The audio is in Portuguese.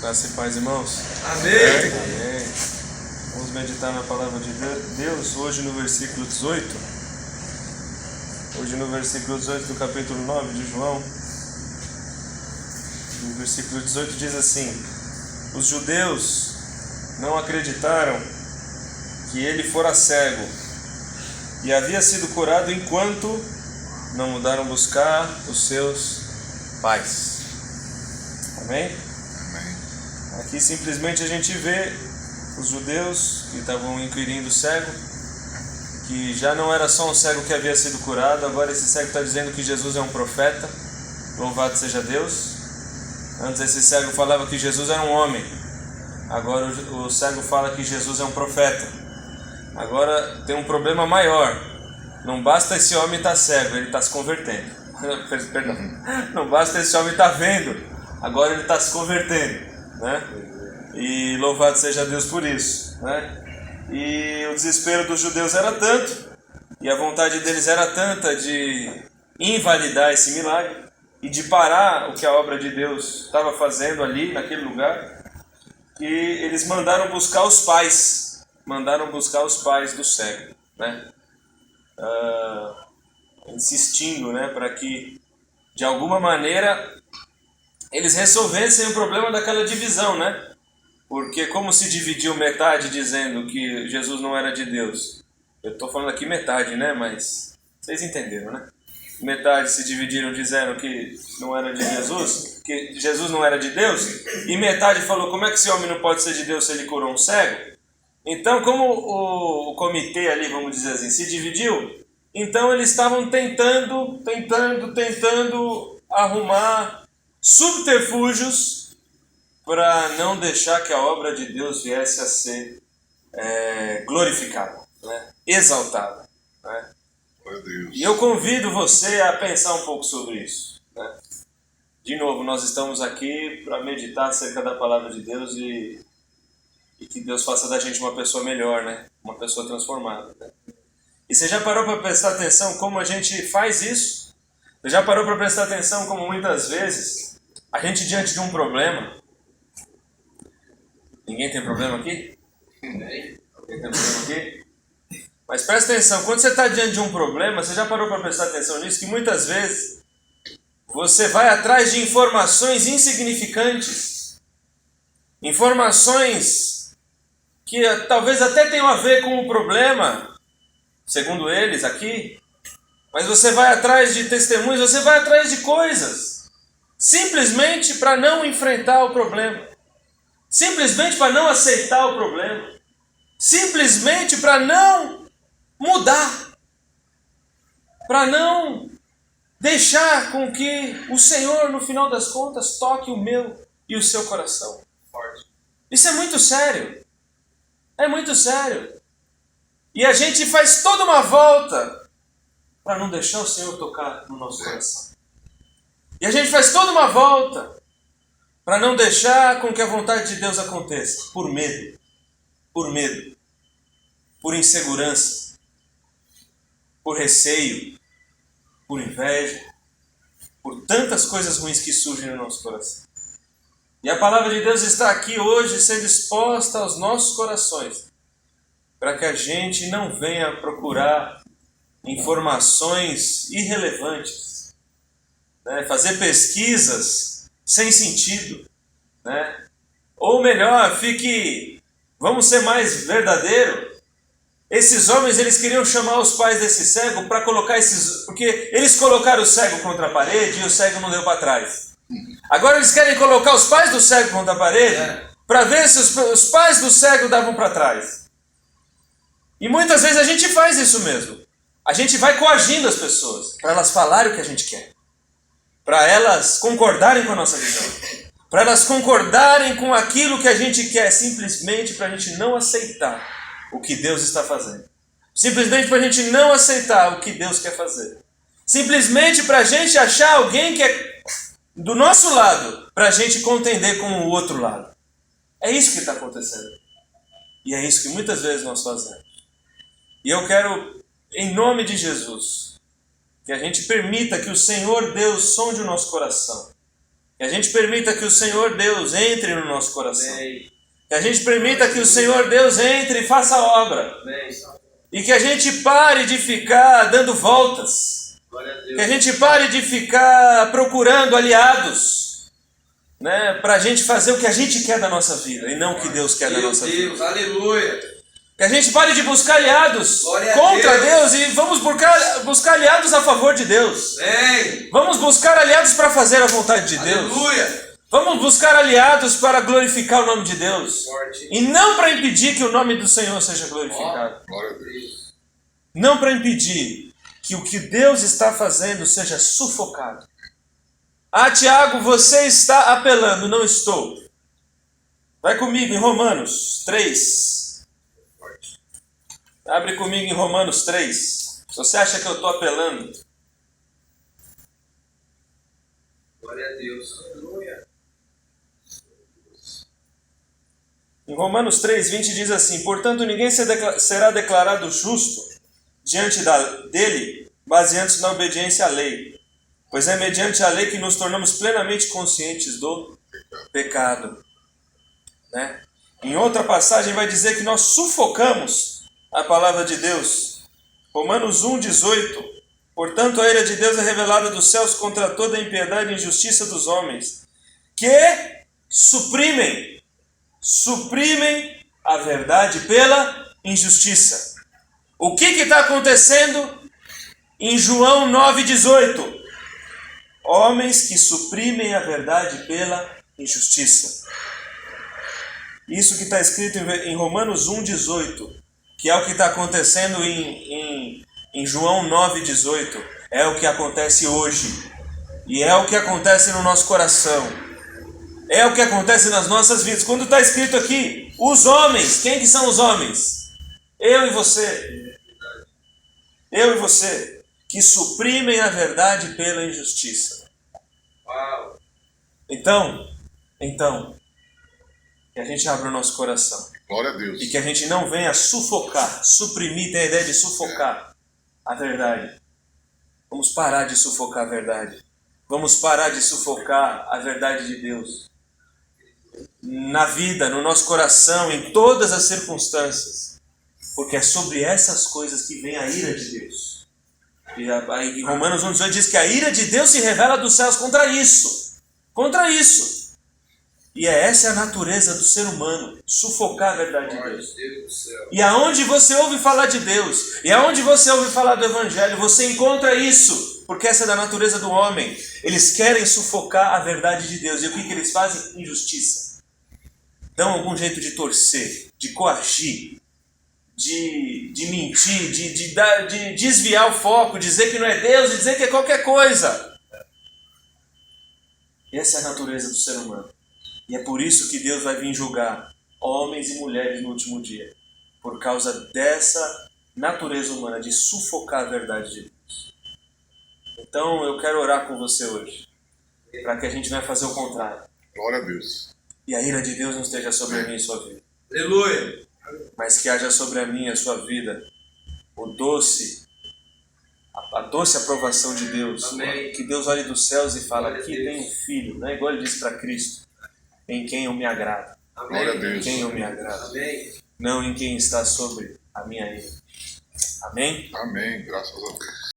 Graça e paz, irmãos. Amém. Amém. Vamos meditar na palavra de Deus hoje no versículo 18. Hoje no versículo 18 do capítulo 9 de João. No versículo 18 diz assim: os judeus não acreditaram que ele fora cego e havia sido curado enquanto não mudaram buscar os seus pais. Amém? Aqui simplesmente a gente vê os judeus que estavam inquirindo o cego, que já não era só um cego que havia sido curado, agora esse cego está dizendo que Jesus é um profeta, louvado seja Deus. Antes esse cego falava que Jesus era um homem, agora o cego fala que Jesus é um profeta. Agora tem um problema maior, não basta esse homem estar cego, ele está se convertendo. Perdão. Não basta esse homem estar vendo, agora ele está se convertendo, né? E louvado seja Deus por isso, né? E o desespero dos judeus era tanto, e a vontade deles era tanta de invalidar esse milagre e de parar o que a obra de Deus estava fazendo ali naquele lugar, que eles mandaram buscar os pais do cego, né? Insistindo, né, para que de alguma maneira eles resolvessem o problema daquela divisão, né? Porque como se dividiu metade dizendo que Jesus não era de Deus, eu estou falando aqui metade, né? Mas vocês entenderam, né? Metade se dividiram dizendo que não era de Jesus, que Jesus não era de Deus, e metade falou: como é que esse homem não pode ser de Deus se ele curou um cego? Então, como o comitê ali, vamos dizer assim, se dividiu, então eles estavam tentando arrumar subterfúgios para não deixar que a obra de Deus viesse a ser glorificada, né? Exaltada, né? E eu convido você a pensar um pouco sobre isso, né? De novo, nós estamos aqui para meditar acerca da palavra de Deus e que Deus faça da gente uma pessoa melhor, né? Uma pessoa transformada, né? E você já parou para prestar atenção como a gente faz isso? Você já parou para prestar atenção como muitas vezes a gente, diante de um problema... Ninguém tem problema aqui? Ninguém tem problema aqui? Mas presta atenção, quando você está diante de um problema, você já parou para prestar atenção nisso? Que muitas vezes você vai atrás de informações insignificantes, informações que talvez até tenham a ver com o problema, segundo eles aqui, mas você vai atrás de testemunhos, você vai atrás de coisas, simplesmente para não enfrentar o problema, simplesmente para não aceitar o problema, simplesmente para não mudar, para não deixar com que o Senhor, no final das contas, toque o meu e o seu coração. Isso é muito sério. É muito sério. E a gente faz toda uma volta para não deixar o Senhor tocar no nosso coração. E a gente faz toda uma volta para não deixar com que a vontade de Deus aconteça. Por medo. Por insegurança. Por receio. Por inveja. Por tantas coisas ruins que surgem no nosso coração. E a palavra de Deus está aqui hoje sendo exposta aos nossos corações, para que a gente não venha procurar informações irrelevantes, né? Fazer pesquisas sem sentido, né? Ou melhor, vamos ser mais verdadeiros. Esses homens, eles queriam chamar os pais desse cego para colocar porque eles colocaram o cego contra a parede e o cego não deu para trás. Agora eles querem colocar os pais do cego contra a parede para ver se os pais do cego davam para trás. E muitas vezes a gente faz isso mesmo. A gente vai coagindo as pessoas para elas falarem o que a gente quer, para elas concordarem com a nossa visão, para elas concordarem com aquilo que a gente quer, simplesmente para a gente não aceitar o que Deus está fazendo, simplesmente para a gente não aceitar o que Deus quer fazer, simplesmente para a gente achar alguém que é do nosso lado, para a gente contender com o outro lado. É isso que está acontecendo. E é isso que muitas vezes nós fazemos. E eu quero, em nome de Jesus, que a gente permita que o Senhor Deus sonde o nosso coração, Que a gente permita que o Senhor Deus entre no nosso coração. Que a gente permita que o Senhor Deus entre e faça a obra. E que a gente pare de ficar dando voltas. Que a gente pare de ficar procurando aliados, né, para a gente fazer o que a gente quer da nossa vida e não o que Deus quer da nossa vida. Aleluia. Que a gente pare de buscar aliados contra Deus e vamos buscar aliados a favor de Deus. Vamos buscar aliados para fazer a vontade de Deus. Aleluia. Vamos buscar aliados para glorificar o nome de Deus. E não para impedir que o nome do Senhor seja glorificado. Não para impedir que o que Deus está fazendo seja sufocado. Ah, Tiago, você está apelando. Não estou. Vai comigo em Romanos 3. Abre comigo em Romanos 3. Se você acha que eu estou apelando. Glória a Deus. Aleluia. Em Romanos 3:20 diz assim: portanto, ninguém será declarado justo diante dele, baseando-se na obediência à lei. Pois é mediante a lei que nos tornamos plenamente conscientes do pecado. Né? Em outra passagem vai dizer que nós sufocamos a palavra de Deus. Romanos 1:18. Portanto, a ira de Deus é revelada dos céus contra toda a impiedade e injustiça dos homens, que suprimem a verdade pela injustiça. O que está acontecendo em João 9:18? Homens que suprimem a verdade pela injustiça. Isso que está escrito em Romanos 1:18, que é o que está acontecendo em João 9:18, é o que acontece hoje. E é o que acontece no nosso coração. É o que acontece nas nossas vidas. Quando está escrito aqui, os homens, quem que são os homens? Eu e você. Eu e você, que suprimem a verdade pela injustiça. Uau. Então, que a gente abra o nosso coração. Glória a Deus. E que a gente não venha sufocar, suprimir, tem a ideia de sufocar a verdade. Vamos parar de sufocar a verdade. Vamos parar de sufocar a verdade de Deus. Na vida, no nosso coração, em todas as circunstâncias. Porque é sobre essas coisas que vem a ira de Deus. E em Romanos 1:18 diz que a ira de Deus se revela dos céus contra isso. Contra isso. E essa é a natureza do ser humano, sufocar a verdade de Deus. E aonde você ouve falar de Deus, e aonde você ouve falar do Evangelho, você encontra isso, porque essa é da natureza do homem. Eles querem sufocar a verdade de Deus. E o que eles fazem? Injustiça. Dão algum jeito de torcer, de coagir, de mentir, de desviar o foco, dizer que não é Deus e dizer que é qualquer coisa. Essa é a natureza do ser humano. E é por isso que Deus vai vir julgar homens e mulheres no último dia. Por causa dessa natureza humana de sufocar a verdade de Deus. Então eu quero orar com você hoje. Para que a gente vai fazer o contrário. Glória a Deus. E a ira de Deus não esteja sobre a minha e sua vida. Aleluia. Mas que haja sobre a minha e a sua vida a doce aprovação de Deus. Amém. Que Deus olhe dos céus e fala: aqui tem um filho, né? Igual ele disse para Cristo, em quem eu me agrado. Glória a Deus. Em quem eu me agrado. Amém. Não em quem está sobre a minha ira. Amém? Amém. Graças a Deus.